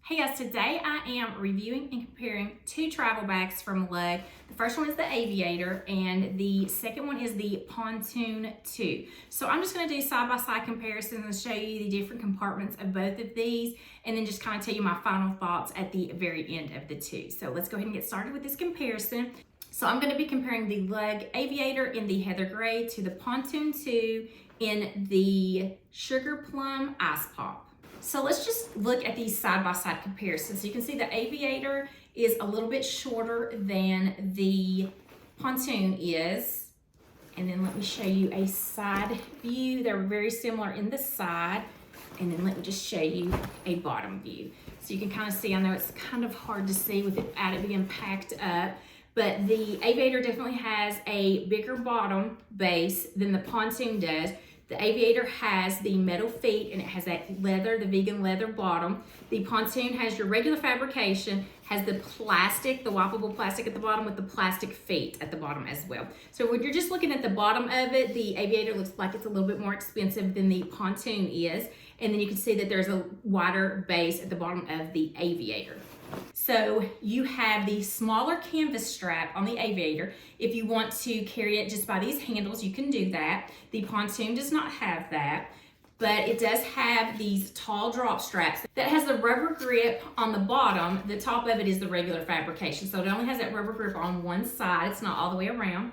Hey guys, today I am reviewing and comparing two travel bags from Lug. The first one is the Aviator and the second one is the Pontoon 2. So I'm just going to do side-by-side comparisons and show you the different compartments of both of these and then just kind of tell you my final thoughts at the very end of the two. So let's go ahead and get started with this comparison. So I'm going to be comparing the Lug Aviator in the Heather Gray to the Pontoon 2 in the Sugar Plum Ice Pop. So let's just look at these side-by-side comparisons. So you can see the Aviator is a little bit shorter than the Pontoon is. And then let me show you a side view. They're very similar in the side. And then let me just show you a bottom view. So you can kind of see, I know it's kind of hard to see without it being packed up, but the Aviator definitely has a bigger bottom base than the Pontoon does. The Aviator has the metal feet and it has that leather, the vegan leather bottom. The Pontoon has your regular fabrication, has the plastic, the wipeable plastic at the bottom with the plastic feet at the bottom as well. So when you're just looking at the bottom of it, the Aviator looks like it's a little bit more expensive than the Pontoon is. And then you can see that there's a wider base at the bottom of the Aviator. So you have the smaller canvas strap on the Aviator. If you want to carry it just by these handles, you can do that. The Pontoon does not have that, but it does have these tall drop straps that has the rubber grip on the bottom. The top of it is the regular fabrication. So it only has that rubber grip on one side. It's not all the way around.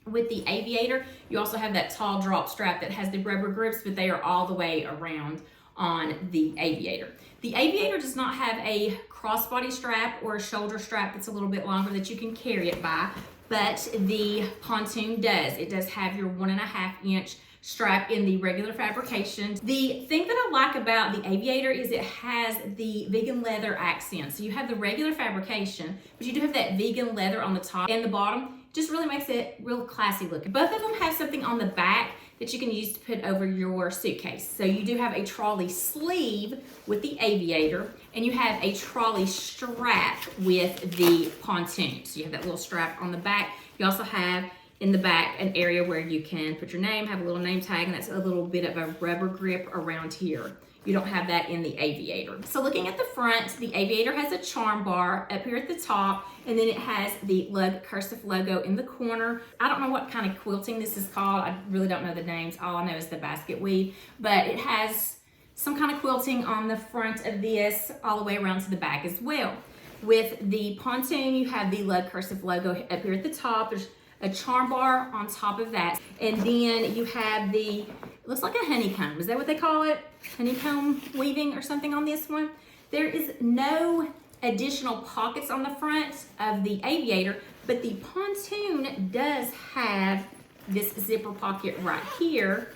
With the Aviator, you also have that tall drop strap that has the rubber grips, but they are all the way around on the Aviator. The Aviator does not have a crossbody strap or a shoulder strap that's a little bit longer that you can carry it by, but the Pontoon does. It does have your 1.5-inch strap in the regular fabrication. The thing that I like about the Aviator is it has the vegan leather accent. So you have the regular fabrication, but you do have that vegan leather on the top and the bottom. Just really makes it real classy looking. Both of them have something on the back that you can use to put over your suitcase. So you do have a trolley sleeve with the Aviator, and you have a trolley strap with the Pontoon. So you have that little strap on the back. You also have in the back an area where you can put your name, have a little name tag, and that's a little bit of a rubber grip around here. You don't have that in the Aviator. So looking at the front, the Aviator has a charm bar up here at the top, and then it has the Lug cursive logo in the corner. I don't know what kind of quilting this is called. I really don't know the names. All I know is the basket weave, but it has some kind of quilting on the front of this all the way around to the back as well. With the Pontoon, you have the Lug cursive logo up here at the top. There's a charm bar on top of that. And then you have the, it looks like a honeycomb. Is that what they call it? Honeycomb weaving or something on this one. There is no additional pockets on the front of the Aviator, but the Pontoon does have this zipper pocket right here.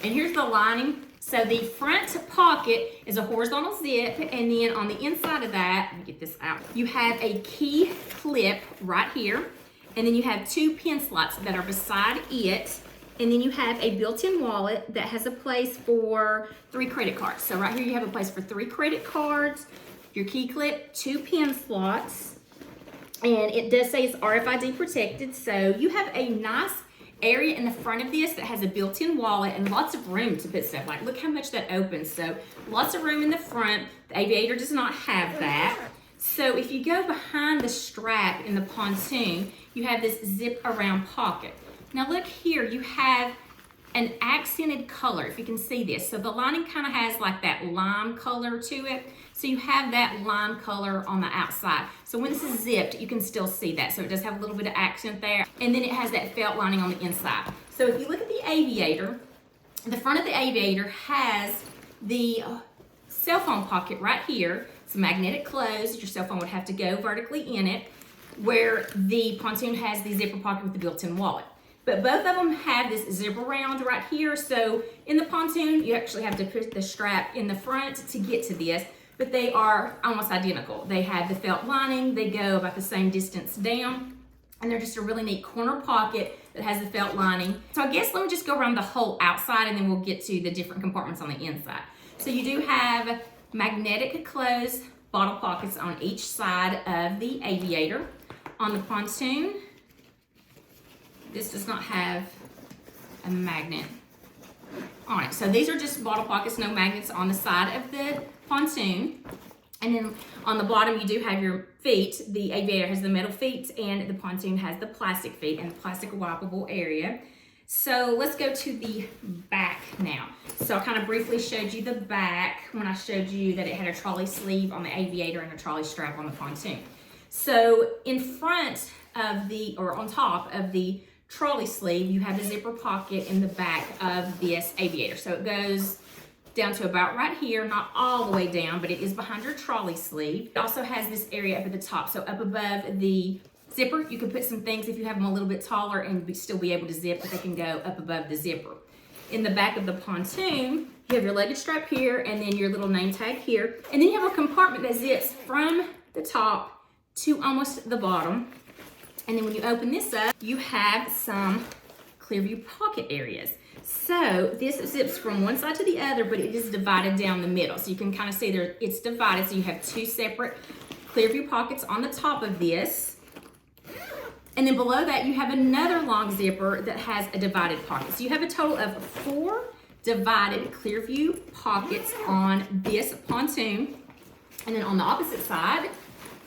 And here's the lining. So the front pocket is a horizontal zip, and then on the inside of that, let me get this out, you have a key clip right here. And then you have two pin slots that are beside it. And then you have a built-in wallet that has a place for 3 credit cards. So right here you have a place for 3 credit cards, your key clip, 2 pin slots. And it does say it's RFID protected. So you have a nice area in the front of this that has a built-in wallet and lots of room to put stuff. Like, look how much that opens. So lots of room in the front. The Aviator does not have that. So if you go behind the strap in the Pontoon, you have this zip around pocket. Now look here, you have an accented color, if you can see this. So the lining kind of has like that lime color to it. So you have that lime color on the outside. So when this is zipped, you can still see that. So it does have a little bit of accent there. And then it has that felt lining on the inside. So if you look at the Aviator, the front of the Aviator has the cell phone pocket right here. It's a magnetic close. Your cell phone would have to go vertically in it, where the Pontoon has the zipper pocket with the built-in wallet. But both of them have this zip around right here. So in the Pontoon, you actually have to put the strap in the front to get to this, but they are almost identical. They have the felt lining. They go about the same distance down, and they're just a really neat corner pocket that has the felt lining. So I guess let me just go around the whole outside, and then we'll get to the different compartments on the inside. So you do have magnetic close bottle pockets on each side of the Aviator. On the Pontoon, this does not have a magnet on it. So these are just bottle pockets, no magnets on the side of the Pontoon. And then on the bottom, you do have your feet. The Aviator has the metal feet and the Pontoon has the plastic feet and the plastic wipeable area. So let's go to the back now. So I kind of briefly showed you the back when I showed you that it had a trolley sleeve on the Aviator and a trolley strap on the Pontoon. So in front of or on top of the trolley sleeve, you have a zipper pocket in the back of this Aviator. So it goes down to about right here, not all the way down, but it is behind your trolley sleeve. It also has this area up at the top. So up above the zipper, you can put some things if you have them a little bit taller and still be able to zip, but they can go up above the zipper. In the back of the Pontoon, you have your luggage strap here and then your little name tag here. And then you have a compartment that zips from the top to almost the bottom. And then when you open this up, you have some clear view pocket areas. So this zips from one side to the other, but it is divided down the middle. So you can kind of see there it's divided. So you have two separate clear view pockets on the top of this. And then below that, you have another long zipper that has a divided pocket. So you have a total of 4 divided clear view pockets on this Pontoon. And then on the opposite side,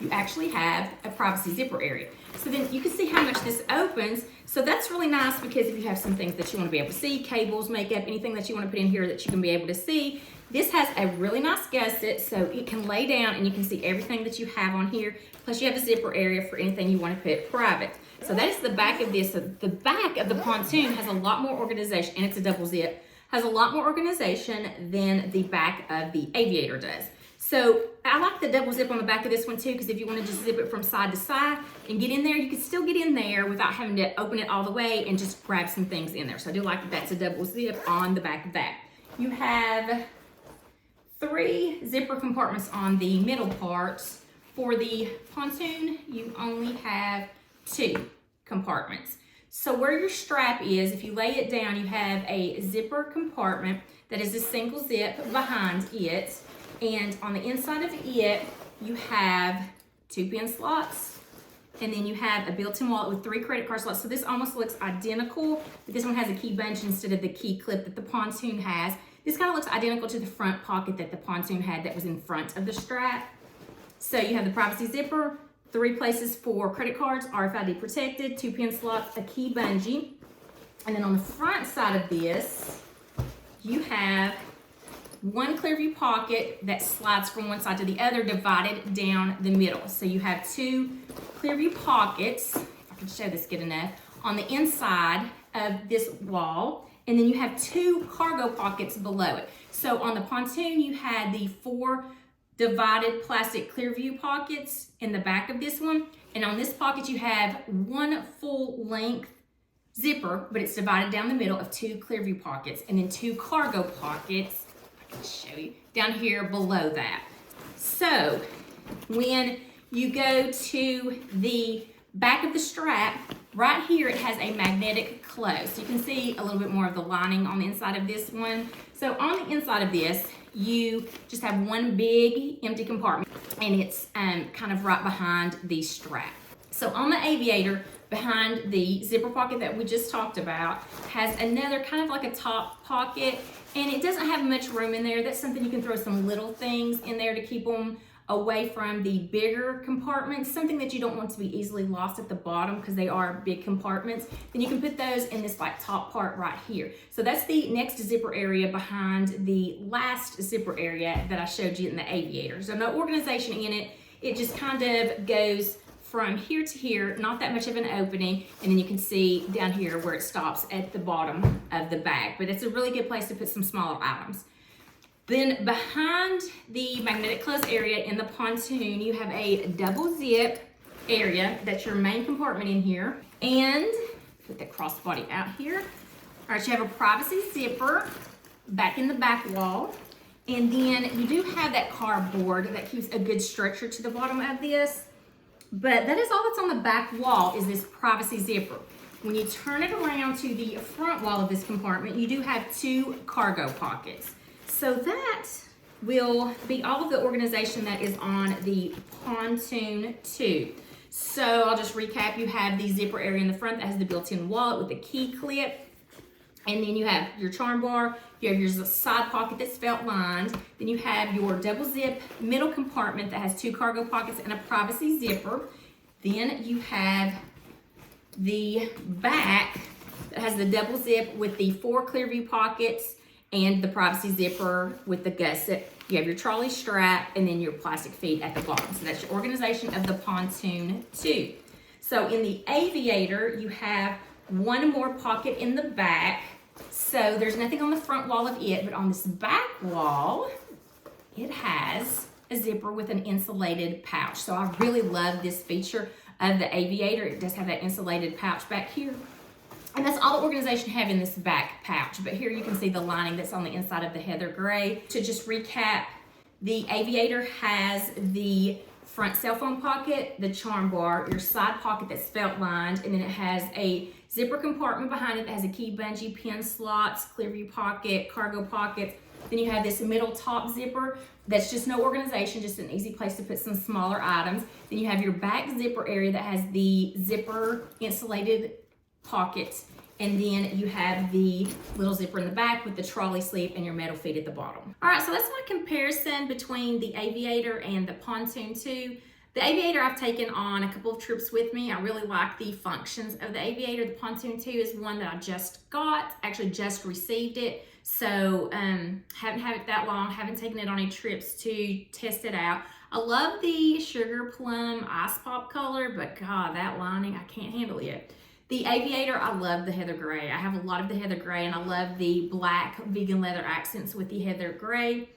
you actually have a privacy zipper area. So then you can see how much this opens. So that's really nice because if you have some things that you want to be able to see, cables, makeup, anything that you want to put in here that you can be able to see, this has a really nice gusset so it can lay down and you can see everything that you have on here. Plus you have a zipper area for anything you want to put private. So that is the back of this. So the back of the Pontoon has a lot more organization, and it's a double zip, has a lot more organization than the back of the Aviator does. So I like the double zip on the back of this one too, because if you want to just zip it from side to side and get in there, you can still get in there without having to open it all the way and just grab some things in there. So I do like that that's a double zip on the back of that. You have 3 zipper compartments on the middle parts. For the Pontoon, you only have 2 compartments. So where your strap is, if you lay it down, you have a zipper compartment that is a single zip behind it. And on the inside of it, you have 2 pin slots, and then you have a built-in wallet with 3 credit card slots. So this almost looks identical, but this one has a key bunch instead of the key clip that the Pontoon has. This kind of looks identical to the front pocket that the Pontoon had that was in front of the strap. So you have the privacy zipper, 3 places for credit cards, RFID protected, 2 pin slots, a key bungee. And then on the front side of this, you have 1 clear view pocket that slides from one side to the other, divided down the middle. So you have 2 clear view pockets, if I can show this good enough, on the inside of this wall. And then you have 2 cargo pockets below it. So on the Pontoon, you had the 4 divided plastic clear view pockets in the back of this one. And on this pocket, you have 1 full length zipper, but it's divided down the middle of 2 clear view pockets, and then 2 cargo pockets, I can show you, down here below that. So when you go to the back of the strap, right here it has a magnetic close. So you can see a little bit more of the lining on the inside of this one. So on the inside of this, you just have 1 big empty compartment, and it's kind of right behind the strap. So on the Aviator, behind the zipper pocket that we just talked about, has another kind of like a top pocket, and it doesn't have much room in there. That's something you can throw some little things in there to keep them away from the bigger compartments, something that you don't want to be easily lost at the bottom because they are big compartments. Then you can put those in this like top part right here. So that's the next zipper area behind the last zipper area that I showed you in the Aviator. So no organization in it. It just kind of goes from here to here, not that much of an opening, and then you can see down here where it stops at the bottom of the bag. But it's a really good place to put some smaller items. Then behind the magnetic close area in the Pontoon, you have a double zip area. That's your main compartment in here. And put that crossbody out here. All right, you have a privacy zipper back in the back wall. And then you do have that cardboard that keeps a good structure to the bottom of this. But that is all that's on the back wall, is this privacy zipper. When you turn it around to the front wall of this compartment, you do have 2 cargo pockets. So that will be all of the organization that is on the Pontoon 2. So I'll just recap. You have the zipper area in the front that has the built-in wallet with the key clip. And then you have your charm bar, you have your side pocket that's felt lined, then you have your double zip middle compartment that has 2 cargo pockets and a privacy zipper. Then you have the back that has the double zip with the 4 clear view pockets and the privacy zipper with the gusset. You have your trolley strap and then your plastic feet at the bottom. So that's your organization of the Pontoon 2. So in the Aviator, you have 1 more pocket in the back. So there's nothing on the front wall of it, but on this back wall, it has a zipper with an insulated pouch. So I really love this feature of the Aviator. It does have that insulated pouch back here. And that's all the organization have in this back pouch. But here you can see the lining that's on the inside of the heather gray. To just recap, the Aviator has the front cell phone pocket, the charm bar, your side pocket that's felt lined, and then it has a zipper compartment behind it that has a key bungee, pin slots, clear view pocket, cargo pockets. Then you have this middle top zipper that's just no organization, just an easy place to put some smaller items. Then you have your back zipper area that has the zipper insulated pockets. And then you have the little zipper in the back with the trolley sleeve and your metal feet at the bottom. All right, so that's my comparison between the Aviator and the Pontoon 2. The Aviator I've taken on a couple of trips with me. I really like the functions of the Aviator. The Pontoon 2 is one that I just got, actually just received it. So haven't had it that long, haven't taken it on any trips to test it out. I love the sugar plum ice pop color, but God, that lining, I can't handle it. The Aviator, I love the heather gray. I have a lot of the heather gray, and I love the black vegan leather accents with the heather gray.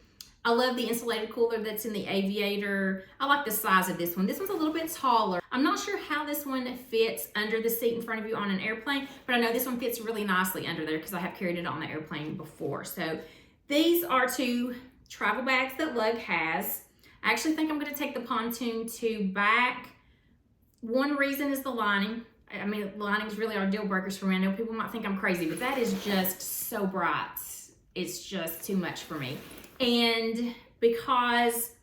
I love the insulated cooler that's in the Aviator. I like the size of this one. This one's a little bit taller. I'm not sure how this one fits under the seat in front of you on an airplane, but I know this one fits really nicely under there because I have carried it on the airplane before. So these are 2 travel bags that Lug has. I actually think I'm going to take the Pontoon 2 back. One reason is the lining. I mean, linings really are deal breakers for me. I know people might think I'm crazy, but that is just so bright. It's just too much for me. And because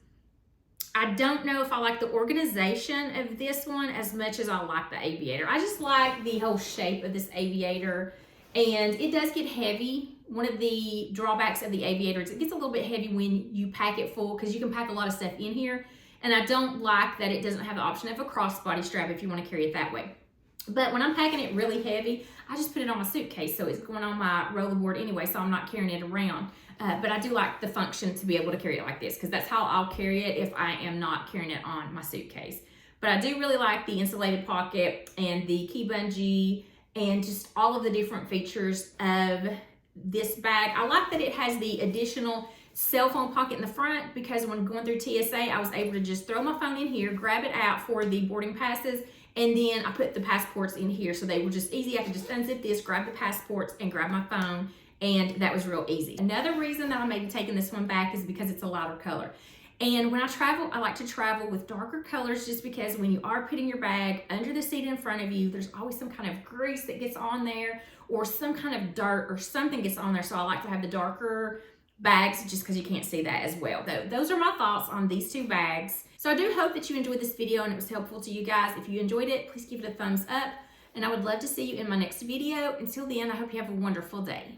I don't know if I like the organization of this one as much as I like the Aviator. I just like the whole shape of this Aviator, and it does get heavy. One of the drawbacks of the Aviator is it gets a little bit heavy when you pack it full because you can pack a lot of stuff in here. And I don't like that it doesn't have the option of a crossbody strap if you want to carry it that way. But when I'm packing it really heavy, I just put it on my suitcase. So it's going on my rollerboard anyway, so I'm not carrying it around. But I do like the function to be able to carry it like this because that's how I'll carry it if I am not carrying it on my suitcase. But I do really like the insulated pocket and the key bungee and just all of the different features of this bag. I like that it has the additional cell phone pocket in the front because when going through TSA, I was able to just throw my phone in here, grab it out for the boarding passes, and then I put the passports in here. So they were just easy. I could just unzip this, grab the passports, and grab my phone. And that was real easy. Another reason that I may be taking this one back is because it's a lighter color. And when I travel, I like to travel with darker colors just because when you are putting your bag under the seat in front of you, there's always some kind of grease that gets on there or some kind of dirt or something gets on there. So I like to have the darker bags just because you can't see that as well. Those are my thoughts on these 2 bags. So I do hope that you enjoyed this video and it was helpful to you guys. If you enjoyed it, please give it a thumbs up. And I would love to see you in my next video. Until then, I hope you have a wonderful day.